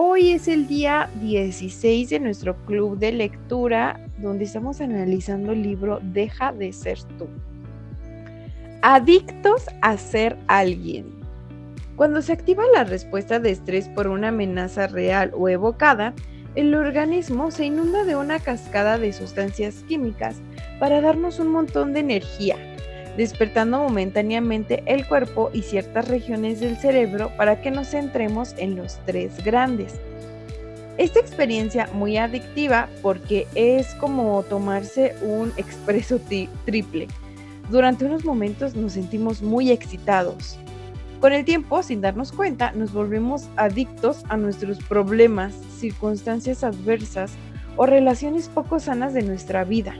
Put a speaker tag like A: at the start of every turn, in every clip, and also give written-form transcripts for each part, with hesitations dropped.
A: Hoy es el día 16 de nuestro club de lectura, donde estamos analizando el libro Deja de ser tú. Adictos a ser alguien. Cuando se activa la respuesta de estrés por una amenaza real o evocada, el organismo se inunda de una cascada de sustancias químicas para darnos un montón de energía, despertando momentáneamente el cuerpo y ciertas regiones del cerebro para que nos centremos en los tres grandes. Esta experiencia muy adictiva porque es como tomarse un expreso triple. Durante unos momentos nos sentimos muy excitados. Con el tiempo, sin darnos cuenta, nos volvemos adictos a nuestros problemas, circunstancias adversas o relaciones poco sanas de nuestra vida.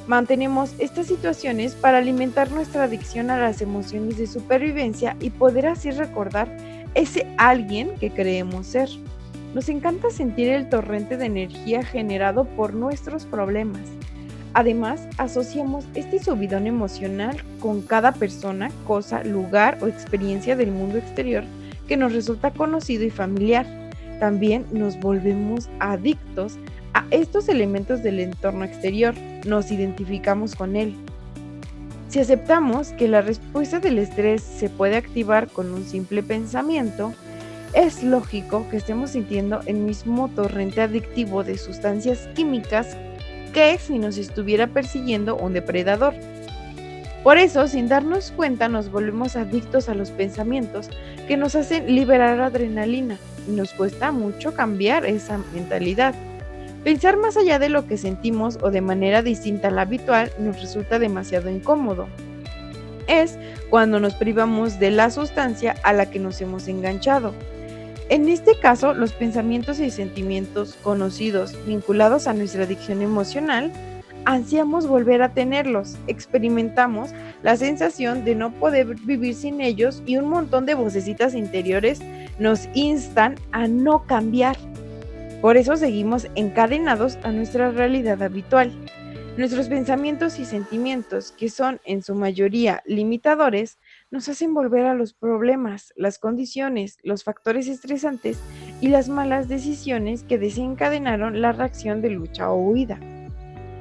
A: Mantenemos estas situaciones para alimentar nuestra adicción a las emociones de supervivencia y poder así recordar ese alguien que creemos ser. Nos encanta sentir el torrente de energía generado por nuestros problemas. Además, asociamos este subidón emocional con cada persona, cosa, lugar o experiencia del mundo exterior que nos resulta conocido y familiar. También nos volvemos adictos a estos elementos del entorno exterior, nos identificamos con él. Si aceptamos que la respuesta del estrés se puede activar con un simple pensamiento, es lógico que estemos sintiendo el mismo torrente adictivo de sustancias químicas que si nos estuviera persiguiendo un depredador. Por eso, sin darnos cuenta, nos volvemos adictos a los pensamientos que nos hacen liberar adrenalina y nos cuesta mucho cambiar esa mentalidad. Pensar más allá de lo que sentimos o de manera distinta a la habitual nos resulta demasiado incómodo. Es cuando nos privamos de la sustancia a la que nos hemos enganchado. En este caso, los pensamientos y sentimientos conocidos vinculados a nuestra adicción emocional, ansiamos volver a tenerlos, experimentamos la sensación de no poder vivir sin ellos y un montón de vocecitas interiores nos instan a no cambiar. Por eso seguimos encadenados a nuestra realidad habitual. Nuestros pensamientos y sentimientos, que son en su mayoría limitadores, nos hacen volver a los problemas, las condiciones, los factores estresantes y las malas decisiones que desencadenaron la reacción de lucha o huida.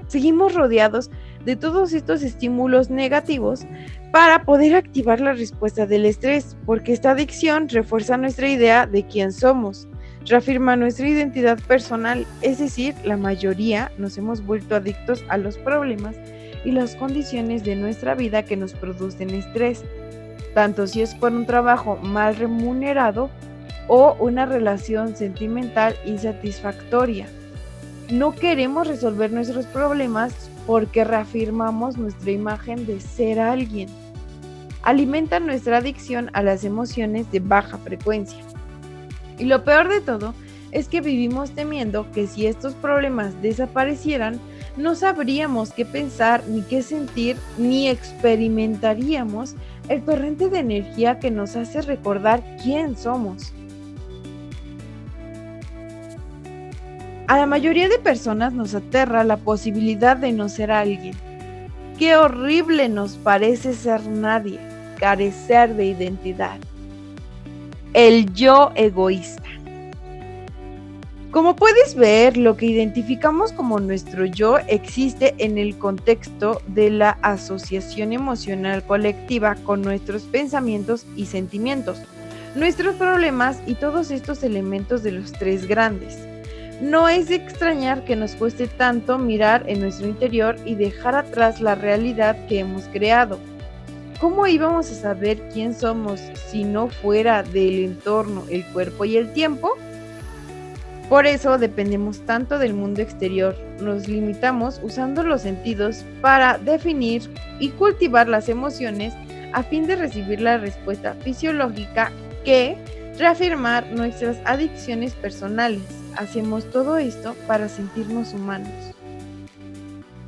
A: Seguimos rodeados de todos estos estímulos negativos para poder activar la respuesta del estrés, porque esta adicción refuerza nuestra idea de quién somos, reafirma nuestra identidad personal, es decir, la mayoría nos hemos vuelto adictos a los problemas y las condiciones de nuestra vida que nos producen estrés, tanto si es por un trabajo mal remunerado o una relación sentimental insatisfactoria. No queremos resolver nuestros problemas porque reafirmamos nuestra imagen de ser alguien. Alimentan nuestra adicción a las emociones de baja frecuencia. Y lo peor de todo es que vivimos temiendo que si estos problemas desaparecieran, no sabríamos qué pensar, ni qué sentir, ni experimentaríamos el torrente de energía que nos hace recordar quién somos. A la mayoría de personas nos aterra la posibilidad de no ser alguien. Qué horrible nos parece ser nadie, carecer de identidad. El yo egoísta. Como puedes ver, lo que identificamos como nuestro yo existe en el contexto de la asociación emocional colectiva con nuestros pensamientos y sentimientos, nuestros problemas y todos estos elementos de los tres grandes. No es de extrañar que nos cueste tanto mirar en nuestro interior y dejar atrás la realidad que hemos creado. ¿Cómo íbamos a saber quién somos si no fuera del entorno, el cuerpo y el tiempo? Por eso dependemos tanto del mundo exterior, nos limitamos usando los sentidos para definir y cultivar las emociones a fin de recibir la respuesta fisiológica que reafirmar nuestras adicciones personales. Hacemos todo esto para sentirnos humanos.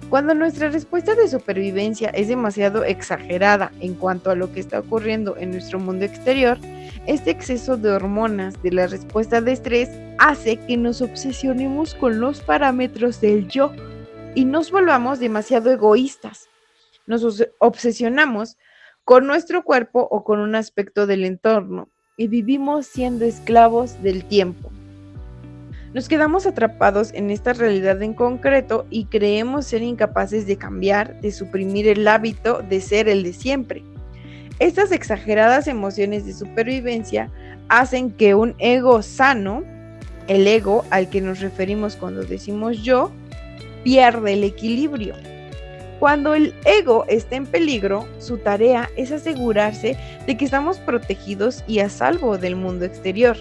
A: Cuando nuestra respuesta de supervivencia es demasiado exagerada en cuanto a lo que está ocurriendo en nuestro mundo exterior, este exceso de hormonas de la respuesta de estrés hace que nos obsesionemos con los parámetros del yo y nos volvamos demasiado egoístas. Nos obsesionamos con nuestro cuerpo o con un aspecto del entorno y vivimos siendo esclavos del tiempo. Nos quedamos atrapados en esta realidad en concreto y creemos ser incapaces de cambiar, de suprimir el hábito de ser el de siempre. Estas exageradas emociones de supervivencia hacen que un ego sano, el ego al que nos referimos cuando decimos yo, pierda el equilibrio. Cuando el ego está en peligro, su tarea es asegurarse de que estamos protegidos y a salvo del mundo exterior.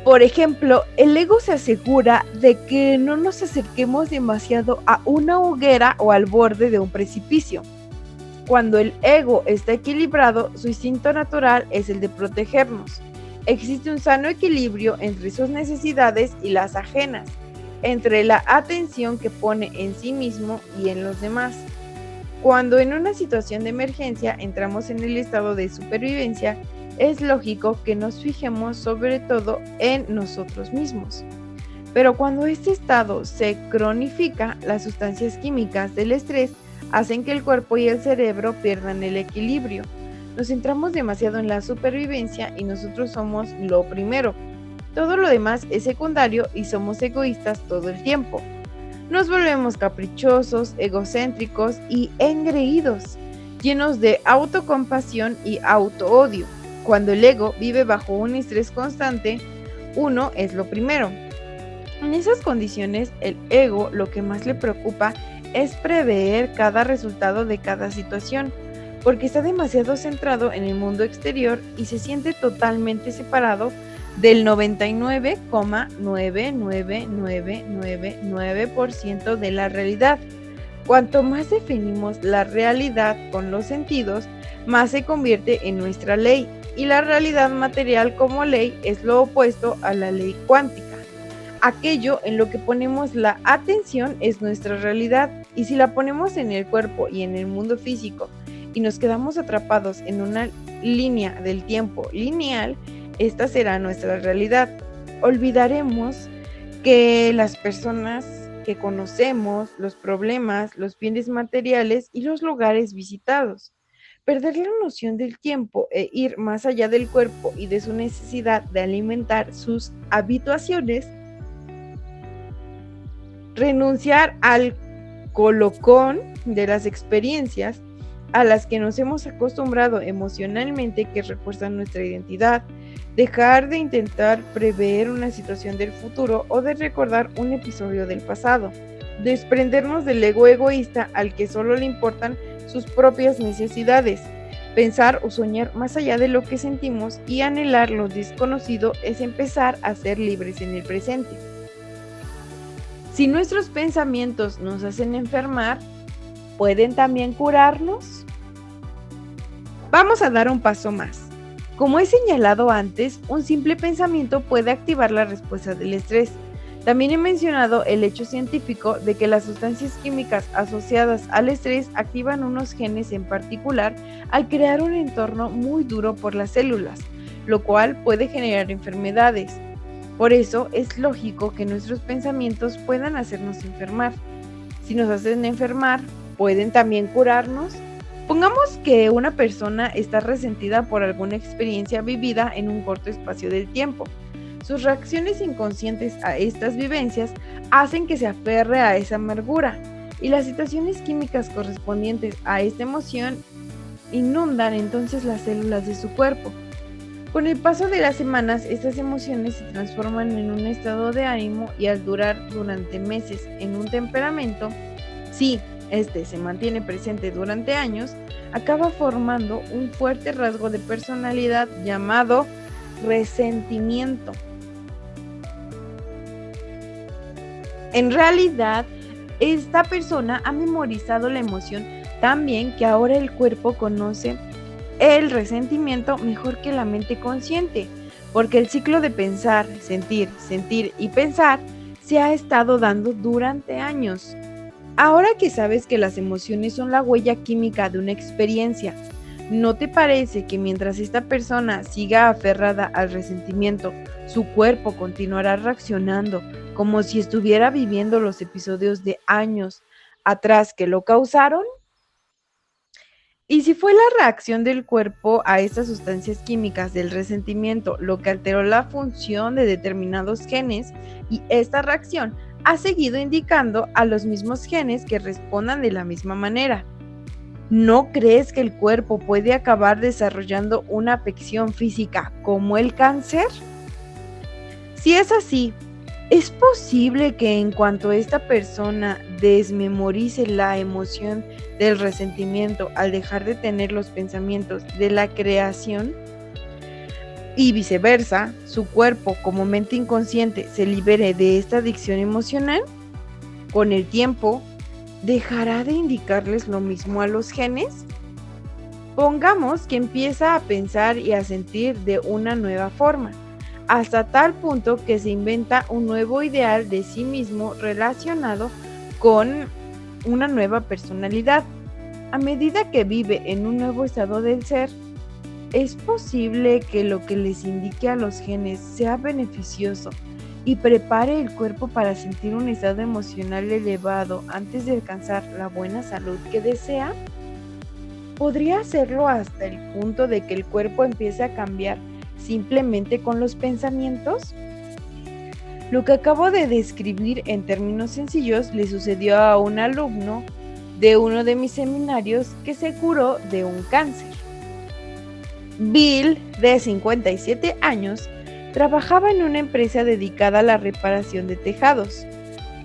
A: Por ejemplo, el ego se asegura de que no nos acerquemos demasiado a una hoguera o al borde de un precipicio. Cuando el ego está equilibrado, su instinto natural es el de protegernos. Existe un sano equilibrio entre sus necesidades y las ajenas, entre la atención que pone en sí mismo y en los demás. Cuando en una situación de emergencia entramos en el estado de supervivencia, es lógico que nos fijemos sobre todo en nosotros mismos. Pero cuando este estado se cronifica, las sustancias químicas del estrés hacen que el cuerpo y el cerebro pierdan el equilibrio. Nos centramos demasiado en la supervivencia y nosotros somos lo primero. Todo lo demás es secundario y somos egoístas todo el tiempo. Nos volvemos caprichosos, egocéntricos y engreídos, llenos de autocompasión y autoodio. Cuando el ego vive bajo un estrés constante, uno es lo primero. En esas condiciones, el ego lo que más le preocupa es prever cada resultado de cada situación, porque está demasiado centrado en el mundo exterior y se siente totalmente separado del 99,99999% de la realidad. Cuanto más definimos la realidad con los sentidos, más se convierte en nuestra ley, y la realidad material como ley es lo opuesto a la ley cuántica. Aquello en lo que ponemos la atención es nuestra realidad, y si la ponemos en el cuerpo y en el mundo físico y nos quedamos atrapados en una línea del tiempo lineal, esta será nuestra realidad. Olvidaremos que las personas que conocemos, los problemas, los bienes materiales y los lugares visitados. Perder la noción del tiempo e ir más allá del cuerpo y de su necesidad de alimentar sus habituaciones, renunciar al colocón de las experiencias a las que nos hemos acostumbrado emocionalmente que refuerzan nuestra identidad, dejar de intentar prever una situación del futuro o de recordar un episodio del pasado, desprendernos del ego egoísta al que solo le importan sus propias necesidades, pensar o soñar más allá de lo que sentimos y anhelar lo desconocido es empezar a ser libres en el presente. Si nuestros pensamientos nos hacen enfermar, ¿pueden también curarnos? Vamos a dar un paso más. Como he señalado antes, un simple pensamiento puede activar la respuesta del estrés. También he mencionado el hecho científico de que las sustancias químicas asociadas al estrés activan unos genes en particular al crear un entorno muy duro por las células, lo cual puede generar enfermedades. Por eso es lógico que nuestros pensamientos puedan hacernos enfermar. Si nos hacen enfermar, ¿pueden también curarnos? Pongamos que una persona está resentida por alguna experiencia vivida en un corto espacio del tiempo. Sus reacciones inconscientes a estas vivencias hacen que se aferre a esa amargura, y las situaciones químicas correspondientes a esta emoción inundan entonces las células de su cuerpo. Con el paso de las semanas, estas emociones se transforman en un estado de ánimo y al durar durante meses en un temperamento, si este se mantiene presente durante años, acaba formando un fuerte rasgo de personalidad llamado resentimiento. En realidad, esta persona ha memorizado la emoción tan bien que ahora el cuerpo conoce el resentimiento mejor que la mente consciente, porque el ciclo de pensar, sentir, sentir y pensar se ha estado dando durante años. Ahora que sabes que las emociones son la huella química de una experiencia, ¿no te parece que mientras esta persona siga aferrada al resentimiento, su cuerpo continuará reaccionando como si estuviera viviendo los episodios de años atrás que lo causaron? Y si fue la reacción del cuerpo a estas sustancias químicas del resentimiento lo que alteró la función de determinados genes, y esta reacción ha seguido indicando a los mismos genes que respondan de la misma manera, ¿no crees que el cuerpo puede acabar desarrollando una afección física como el cáncer? Si es así, ¿es posible que en cuanto esta persona desmemorice la emoción del resentimiento al dejar de tener los pensamientos de la creación y viceversa, su cuerpo como mente inconsciente se libere de esta adicción emocional? Con el tiempo, ¿dejará de indicarles lo mismo a los genes? Pongamos que empieza a pensar y a sentir de una nueva forma, hasta tal punto que se inventa un nuevo ideal de sí mismo relacionado con una nueva personalidad. A medida que vive en un nuevo estado del ser, es posible que lo que les indique a los genes sea beneficioso y prepare el cuerpo para sentir un estado emocional elevado antes de alcanzar la buena salud que desea. ¿Podría hacerlo hasta el punto de que el cuerpo empiece a cambiar simplemente con los pensamientos? Lo que acabo de describir en términos sencillos le sucedió a un alumno de uno de mis seminarios que se curó de un cáncer. Bill, de 57 años, trabajaba en una empresa dedicada a la reparación de tejados.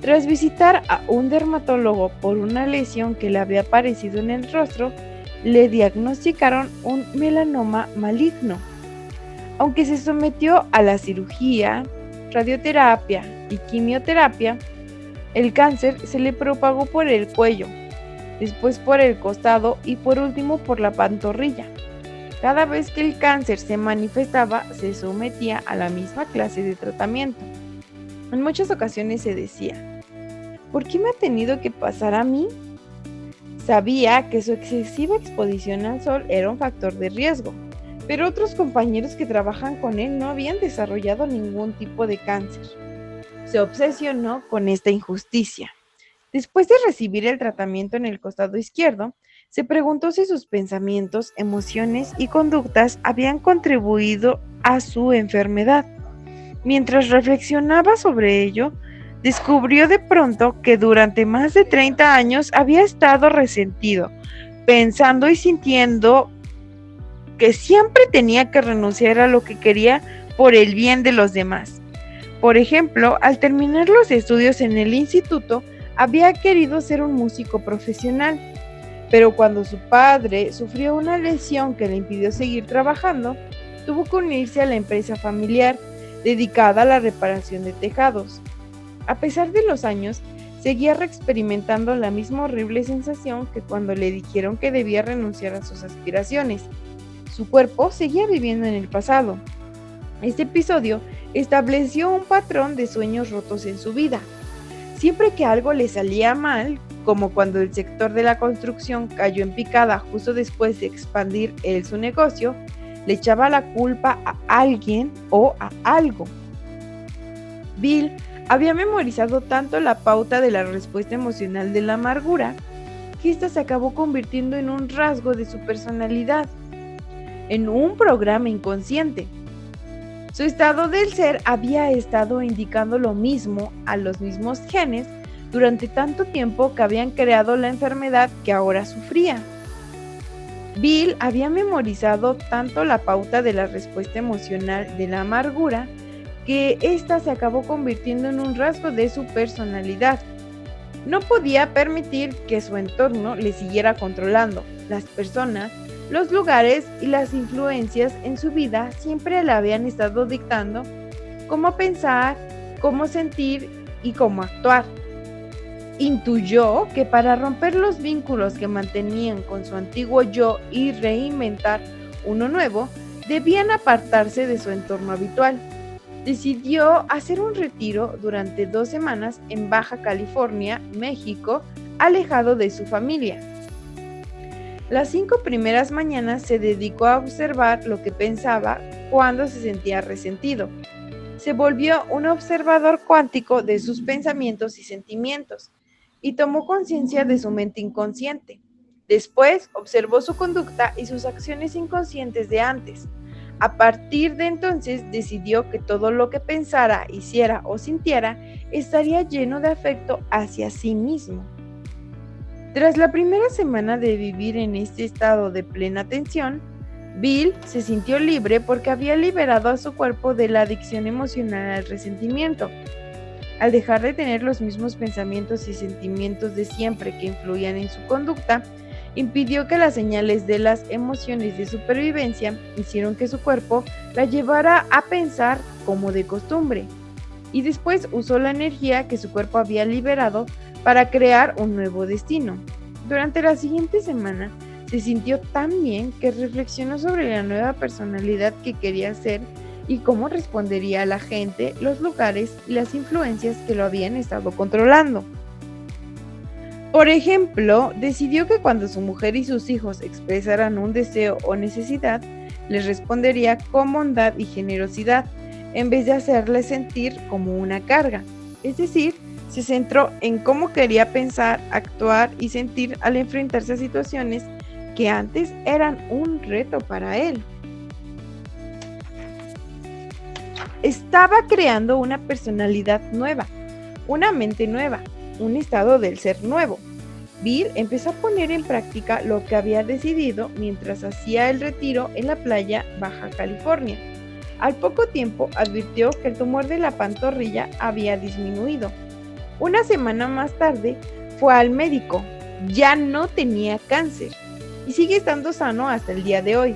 A: Tras visitar a un dermatólogo por una lesión que le había aparecido en el rostro, le diagnosticaron un melanoma maligno. Aunque se sometió a la cirugía, radioterapia y quimioterapia, el cáncer se le propagó por el cuello, después por el costado y por último por la pantorrilla. Cada vez que el cáncer se manifestaba, se sometía a la misma clase de tratamiento. En muchas ocasiones se decía, ¿por qué me ha tenido que pasar a mí? Sabía que su excesiva exposición al sol era un factor de riesgo, pero otros compañeros que trabajan con él no habían desarrollado ningún tipo de cáncer. Se obsesionó con esta injusticia. Después de recibir el tratamiento en el costado izquierdo, se preguntó si sus pensamientos, emociones y conductas habían contribuido a su enfermedad. Mientras reflexionaba sobre ello, descubrió de pronto que durante más de 30 años había estado resentido, pensando y sintiendo que siempre tenía que renunciar a lo que quería por el bien de los demás. Por ejemplo, al terminar los estudios en el instituto, había querido ser un músico profesional, pero cuando su padre sufrió una lesión que le impidió seguir trabajando, tuvo que unirse a la empresa familiar dedicada a la reparación de tejados. A pesar de los años, seguía experimentando la misma horrible sensación que cuando le dijeron que debía renunciar a sus aspiraciones. Su cuerpo seguía viviendo en el pasado. Este episodio estableció un patrón de sueños rotos en su vida. Siempre que algo le salía mal, como cuando el sector de la construcción cayó en picada justo después de expandir su negocio, le echaba la culpa a alguien o a algo. Bill había memorizado tanto la pauta de la respuesta emocional de la amargura que ésta se acabó convirtiendo en un rasgo de su personalidad, en un programa inconsciente. Su estado del ser había estado indicando lo mismo a los mismos genes durante tanto tiempo que habían creado la enfermedad que ahora sufría. Bill había memorizado tanto la pauta de la respuesta emocional de la amargura que ésta se acabó convirtiendo en un rasgo de su personalidad. No podía permitir que su entorno le siguiera controlando. Las personas, los lugares y las influencias en su vida siempre le habían estado dictando cómo pensar, cómo sentir y cómo actuar. Intuyó que para romper los vínculos que mantenían con su antiguo yo y reinventar uno nuevo, debían apartarse de su entorno habitual. Decidió hacer un retiro durante 2 semanas en Baja California, México, alejado de su familia. Las 5 primeras mañanas se dedicó a observar lo que pensaba cuando se sentía resentido. Se volvió un observador cuántico de sus pensamientos y sentimientos y tomó conciencia de su mente inconsciente. Después observó su conducta y sus acciones inconscientes de antes. A partir de entonces decidió que todo lo que pensara, hiciera o sintiera estaría lleno de afecto hacia sí mismo. Tras la primera semana de vivir en este estado de plena tensión, Bill se sintió libre porque había liberado a su cuerpo de la adicción emocional al resentimiento. Al dejar de tener los mismos pensamientos y sentimientos de siempre que influían en su conducta, impidió que las señales de las emociones de supervivencia hicieron que su cuerpo la llevara a pensar como de costumbre, y después usó la energía que su cuerpo había liberado para crear un nuevo destino. Durante la siguiente semana, se sintió tan bien que reflexionó sobre la nueva personalidad que quería ser y cómo respondería a la gente, los lugares y las influencias que lo habían estado controlando. Por ejemplo, decidió que cuando su mujer y sus hijos expresaran un deseo o necesidad, les respondería con bondad y generosidad, en vez de hacerles sentir como una carga. Es decir, se centró en cómo quería pensar, actuar y sentir al enfrentarse a situaciones que antes eran un reto para él. Estaba creando una personalidad nueva, una mente nueva, un estado del ser nuevo. Bill empezó a poner en práctica lo que había decidido mientras hacía el retiro en la playa Baja California. Al poco tiempo advirtió que el tumor de la pantorrilla había disminuido. Una semana más tarde fue al médico. Ya no tenía cáncer y sigue estando sano hasta el día de hoy,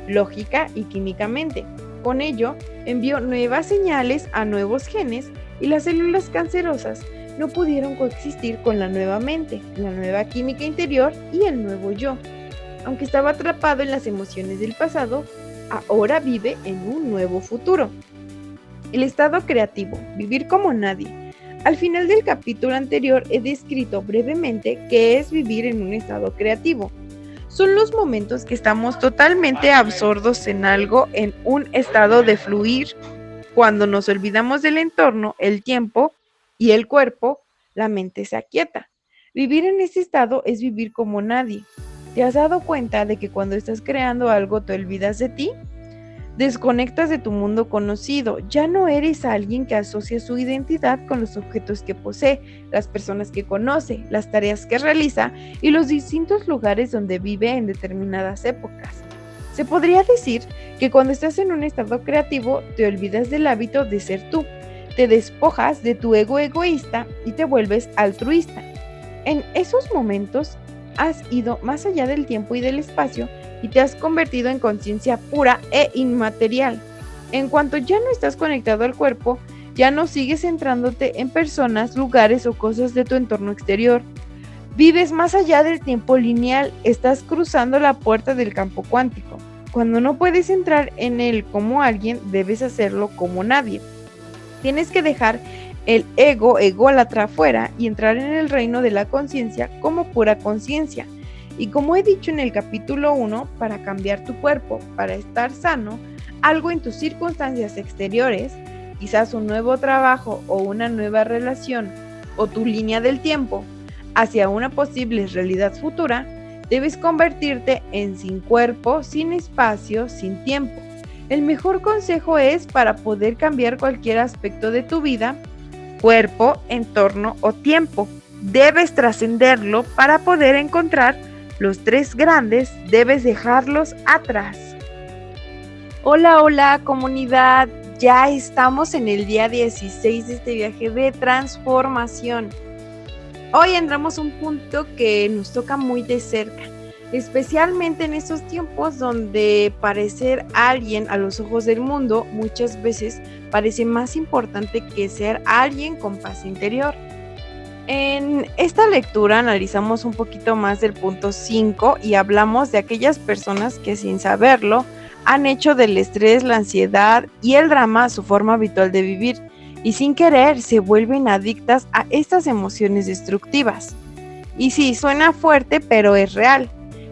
A: lógica y químicamente. Con ello, envió nuevas señales a nuevos genes y las células cancerosas no pudieron coexistir con la nueva mente, la nueva química interior y el nuevo yo. Aunque estaba atrapado en las emociones del pasado, ahora vive en un nuevo futuro. El estado creativo, vivir como nadie. Al final del capítulo anterior he descrito brevemente qué es vivir en un estado creativo. Son los momentos que estamos totalmente absortos en algo, en un estado de fluir, cuando nos olvidamos del entorno, el tiempo y el cuerpo, la mente se aquieta. Vivir en ese estado es vivir como nadie. ¿Te has dado cuenta de que cuando estás creando algo te olvidas de ti? Desconectas de tu mundo conocido, ya no eres alguien que asocia su identidad con los objetos que posee, las personas que conoce, las tareas que realiza y los distintos lugares donde vive en determinadas épocas. Se podría decir que cuando estás en un estado creativo te olvidas del hábito de ser tú, te despojas de tu ego egoísta y te vuelves altruista. En esos momentos has ido más allá del tiempo y del espacio y te has convertido en conciencia pura e inmaterial. En cuanto ya no estás conectado al cuerpo, ya no sigues centrándote en personas, lugares o cosas de tu entorno exterior. Vives más allá del tiempo lineal, estás cruzando la puerta del campo cuántico. Cuando no puedes entrar en él como alguien, debes hacerlo como nadie. Tienes que dejar el ego ególatra afuera y entrar en el reino de la conciencia como pura conciencia. Y como he dicho en el capítulo 1, para cambiar tu cuerpo, para estar sano, algo en tus circunstancias exteriores, quizás un nuevo trabajo o una nueva relación, o tu línea del tiempo, hacia una posible realidad futura, debes convertirte en sin cuerpo, sin espacio, sin tiempo. El mejor consejo es para poder cambiar cualquier aspecto de tu vida, cuerpo, entorno o tiempo. Debes trascenderlo para poder encontrar los tres grandes, debes dejarlos atrás. Hola, hola comunidad, ya estamos en el día 16 de este viaje de transformación. Hoy entramos a un punto que nos toca muy de cerca, especialmente en estos tiempos donde parecer alguien a los ojos del mundo muchas veces parece más importante que ser alguien con paz interior. En esta lectura analizamos un poquito más del punto 5 y hablamos de aquellas personas que sin saberlo han hecho del estrés, la ansiedad y el drama su forma habitual de vivir y sin querer se vuelven adictas a estas emociones destructivas. Y sí, suena fuerte, pero es real.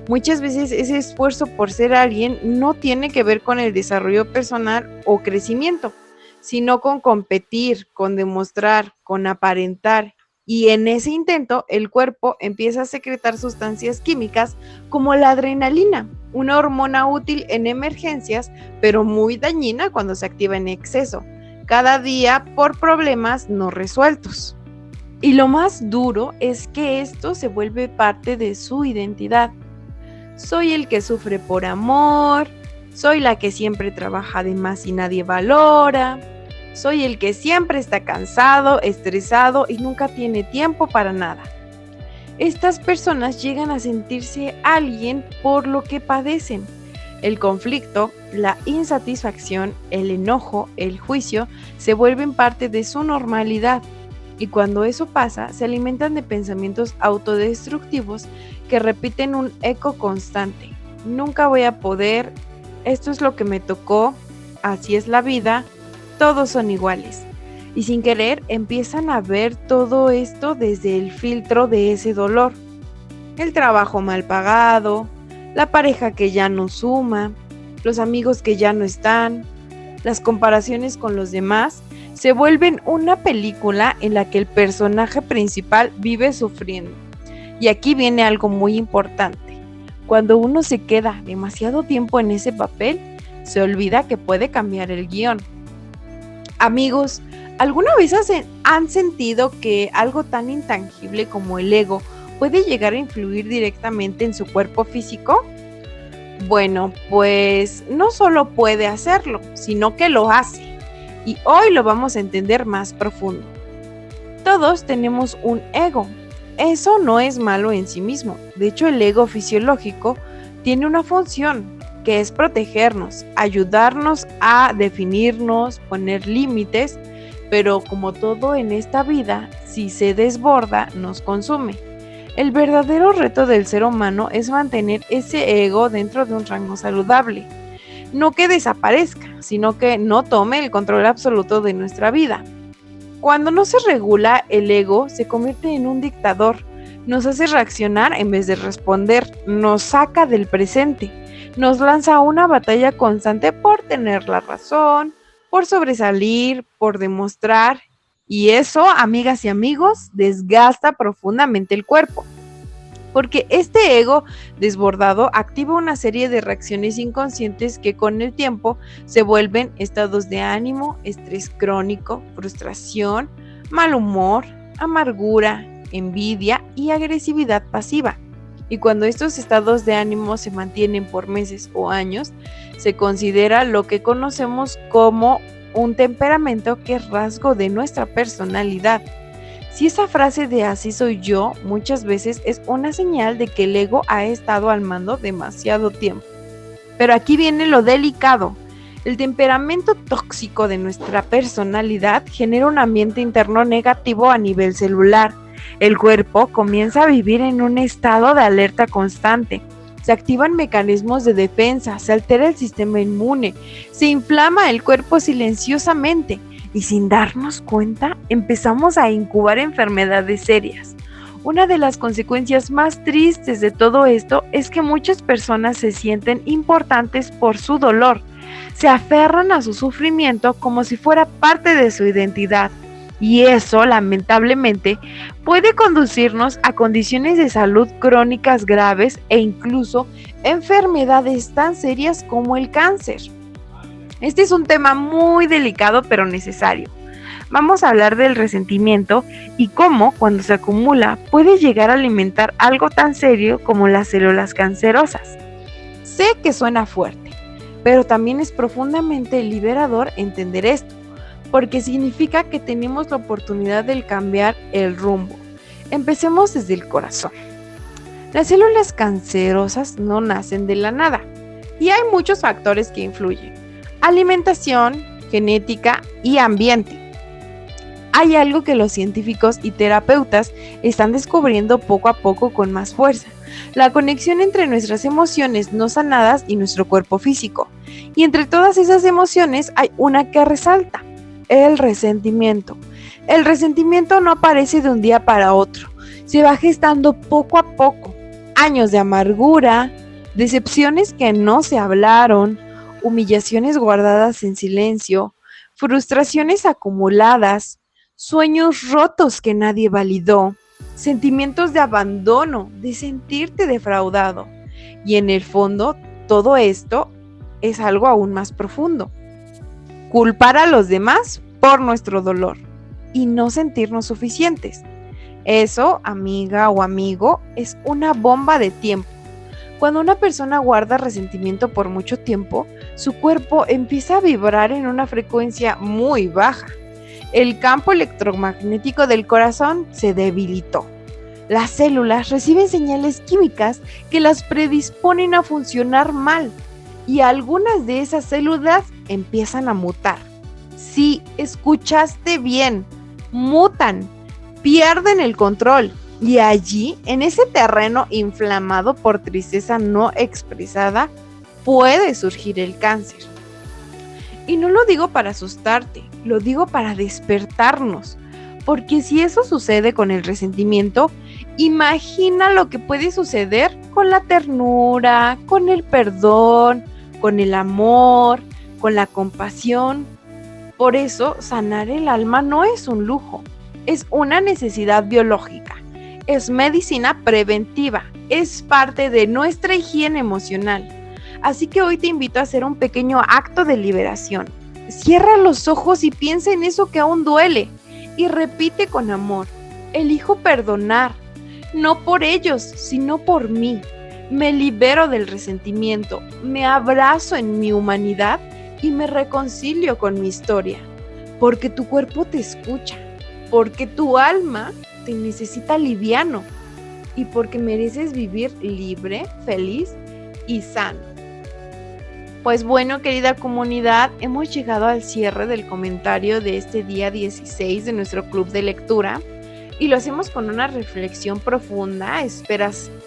A: Muchas veces ese esfuerzo por ser alguien no tiene que ver con el desarrollo personal o crecimiento, sino con competir, con demostrar, con aparentar. Y en ese intento, el cuerpo empieza a secretar sustancias químicas como la adrenalina, una hormona útil en emergencias, pero muy dañina cuando se activa en exceso, cada día por problemas no resueltos. Y lo más duro es que esto se vuelve parte de su identidad. Soy el que sufre por amor, soy la que siempre trabaja de más y nadie valora, soy el que siempre está cansado, estresado y nunca tiene tiempo para nada. Estas personas llegan a sentirse alguien por lo que padecen. El conflicto, la insatisfacción, el enojo, el juicio se vuelven parte de su normalidad. Y cuando eso pasa, se alimentan de pensamientos autodestructivos que repiten un eco constante. Nunca voy a poder, esto es lo que me tocó, así es la vida, todos son iguales. Y sin querer empiezan a ver todo esto desde el filtro de ese dolor. El trabajo mal pagado, la pareja que ya no suma, los amigos que ya no están, las comparaciones con los demás, se vuelven una película en la que el personaje principal vive sufriendo. Y aquí viene algo muy importante. Cuando uno se queda demasiado tiempo en ese papel, se olvida que puede cambiar el guión. Amigos, ¿alguna vez han sentido que algo tan intangible como el ego puede llegar a influir directamente en su cuerpo físico? Bueno, pues no solo puede hacerlo, sino que lo hace. Y hoy lo vamos a entender más profundo. Todos tenemos un ego. Eso no es malo en sí mismo. De hecho, el ego fisiológico tiene una función, que es protegernos, ayudarnos a definirnos, poner límites, pero como todo en esta vida, si se desborda, nos consume. El verdadero reto del ser humano es mantener ese ego dentro de un rango saludable. No que desaparezca, sino que no tome el control absoluto de nuestra vida. Cuando no se regula, el ego se convierte en un dictador, nos hace reaccionar en vez de responder, nos saca del presente, nos lanza a una batalla constante por tener la razón, por sobresalir, por demostrar, y eso, amigas y amigos, desgasta profundamente el cuerpo. Porque este ego desbordado activa una serie de reacciones inconscientes que con el tiempo se vuelven estados de ánimo, estrés crónico, frustración, mal humor, amargura, envidia y agresividad pasiva. Y cuando estos estados de ánimo se mantienen por meses o años, se considera lo que conocemos como un temperamento, que es rasgo de nuestra personalidad. Si esa frase de así soy yo muchas veces es una señal de que el ego ha estado al mando demasiado tiempo. Pero aquí viene lo delicado. El temperamento tóxico de nuestra personalidad genera un ambiente interno negativo a nivel celular. El cuerpo comienza a vivir en un estado de alerta constante. Se activan mecanismos de defensa, se altera el sistema inmune, se inflama el cuerpo silenciosamente. Y sin darnos cuenta, empezamos a incubar enfermedades serias. Una de las consecuencias más tristes de todo esto es que muchas personas se sienten importantes por su dolor. Se aferran a su sufrimiento como si fuera parte de su identidad. Y eso, lamentablemente, puede conducirnos a condiciones de salud crónicas graves e incluso enfermedades tan serias como el cáncer. Este es un tema muy delicado pero necesario. Vamos a hablar del resentimiento y cómo, cuando se acumula, puede llegar a alimentar algo tan serio como las células cancerosas. Sé que suena fuerte, pero también es profundamente liberador entender esto, porque significa que tenemos la oportunidad de cambiar el rumbo. Empecemos desde el corazón. Las células cancerosas no nacen de la nada, y hay muchos factores que influyen. Alimentación, genética y ambiente. Hay algo que los científicos y terapeutas están descubriendo poco a poco con más fuerza: la conexión entre nuestras emociones no sanadas y nuestro cuerpo físico. Y entre todas esas emociones hay una que resalta: el resentimiento. El resentimiento no aparece de un día para otro, se va gestando poco a poco. Años de amargura, decepciones que no se hablaron, humillaciones guardadas en silencio, frustraciones acumuladas, sueños rotos que nadie validó, sentimientos de abandono, de sentirte defraudado. Y en el fondo, todo esto es algo aún más profundo. Culpar a los demás por nuestro dolor y no sentirnos suficientes. Eso, amiga o amigo, es una bomba de tiempo. Cuando una persona guarda resentimiento por mucho tiempo, su cuerpo empieza a vibrar en una frecuencia muy baja. El campo electromagnético del corazón se debilitó. Las células reciben señales químicas que las predisponen a funcionar mal y algunas de esas células empiezan a mutar. Sí, escuchaste bien, mutan, pierden el control y allí, en ese terreno inflamado por tristeza no expresada, puede surgir el cáncer. Y no lo digo para asustarte, lo digo para despertarnos, porque si eso sucede con el resentimiento, imagina lo que puede suceder con la ternura, con el perdón, con el amor, con la compasión. Por eso, sanar el alma no es un lujo, es una necesidad biológica, es medicina preventiva, es parte de nuestra higiene emocional. Así que hoy te invito a hacer un pequeño acto de liberación. Cierra los ojos y piensa en eso que aún duele y repite con amor: elijo perdonar, no por ellos, sino por mí. Me libero del resentimiento, me abrazo en mi humanidad y me reconcilio con mi historia. Porque tu cuerpo te escucha, porque tu alma te necesita liviano y porque mereces vivir libre, feliz y sano. Pues bueno, querida comunidad, hemos llegado al cierre del comentario de este día 16 de nuestro club de lectura y lo hacemos con una reflexión profunda,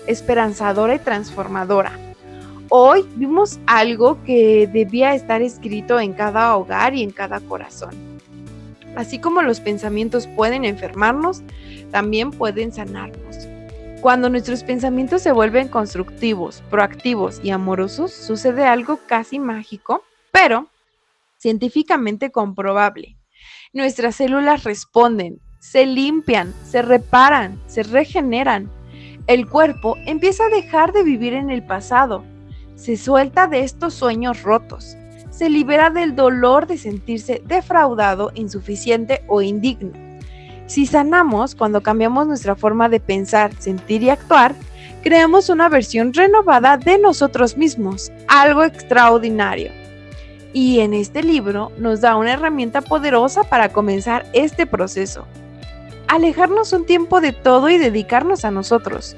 A: esperanzadora y transformadora. Hoy vimos algo que debía estar escrito en cada hogar y en cada corazón. Así como los pensamientos pueden enfermarnos, también pueden sanarnos. Cuando nuestros pensamientos se vuelven constructivos, proactivos y amorosos, sucede algo casi mágico, pero científicamente comprobable. Nuestras células responden, se limpian, se reparan, se regeneran. El cuerpo empieza a dejar de vivir en el pasado, se suelta de estos sueños rotos, se libera del dolor de sentirse defraudado, insuficiente o indigno. Si sanamos, cuando cambiamos nuestra forma de pensar, sentir y actuar, creamos una versión renovada de nosotros mismos, algo extraordinario. Y en este libro nos da una herramienta poderosa para comenzar este proceso. Alejarnos un tiempo de todo y dedicarnos a nosotros.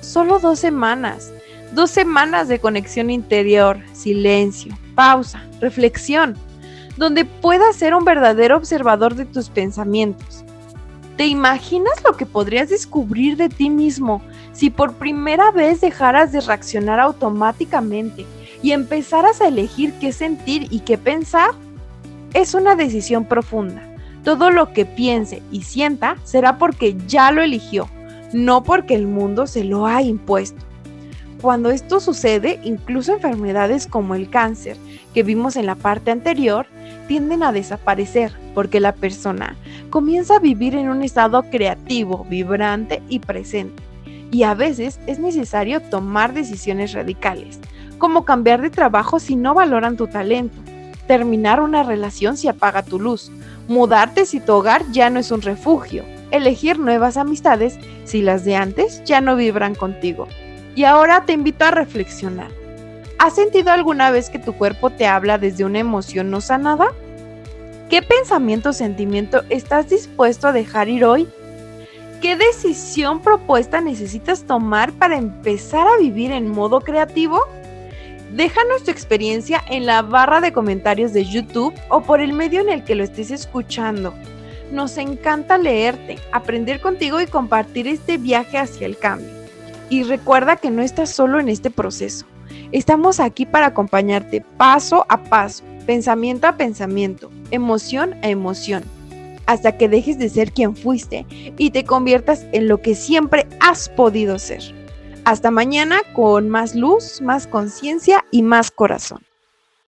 A: Solo 2 semanas. 2 semanas de conexión interior, silencio, pausa, reflexión, donde puedas ser un verdadero observador de tus pensamientos. ¿Te imaginas lo que podrías descubrir de ti mismo si por primera vez dejaras de reaccionar automáticamente y empezaras a elegir qué sentir y qué pensar? Es una decisión profunda. Todo lo que piense y sienta será porque ya lo eligió, no porque el mundo se lo ha impuesto. Cuando esto sucede, incluso enfermedades como el cáncer, que vimos en la parte anterior, tienden a desaparecer porque la persona comienza a vivir en un estado creativo, vibrante y presente. Y a veces es necesario tomar decisiones radicales, como cambiar de trabajo si no valoran tu talento, terminar una relación si apaga tu luz, mudarte si tu hogar ya no es un refugio, elegir nuevas amistades si las de antes ya no vibran contigo. Y ahora te invito a reflexionar. ¿Has sentido alguna vez que tu cuerpo te habla desde una emoción no sanada? ¿Qué pensamiento o sentimiento estás dispuesto a dejar ir hoy? ¿Qué decisión propuesta necesitas tomar para empezar a vivir en modo creativo? Déjanos tu experiencia en la barra de comentarios de YouTube o por el medio en el que lo estés escuchando. Nos encanta leerte, aprender contigo y compartir este viaje hacia el cambio. Y recuerda que no estás solo en este proceso. Estamos aquí para acompañarte paso a paso, pensamiento a pensamiento, emoción a emoción, hasta que dejes de ser quien fuiste y te conviertas en lo que siempre has podido ser. Hasta mañana con más luz, más conciencia y más corazón.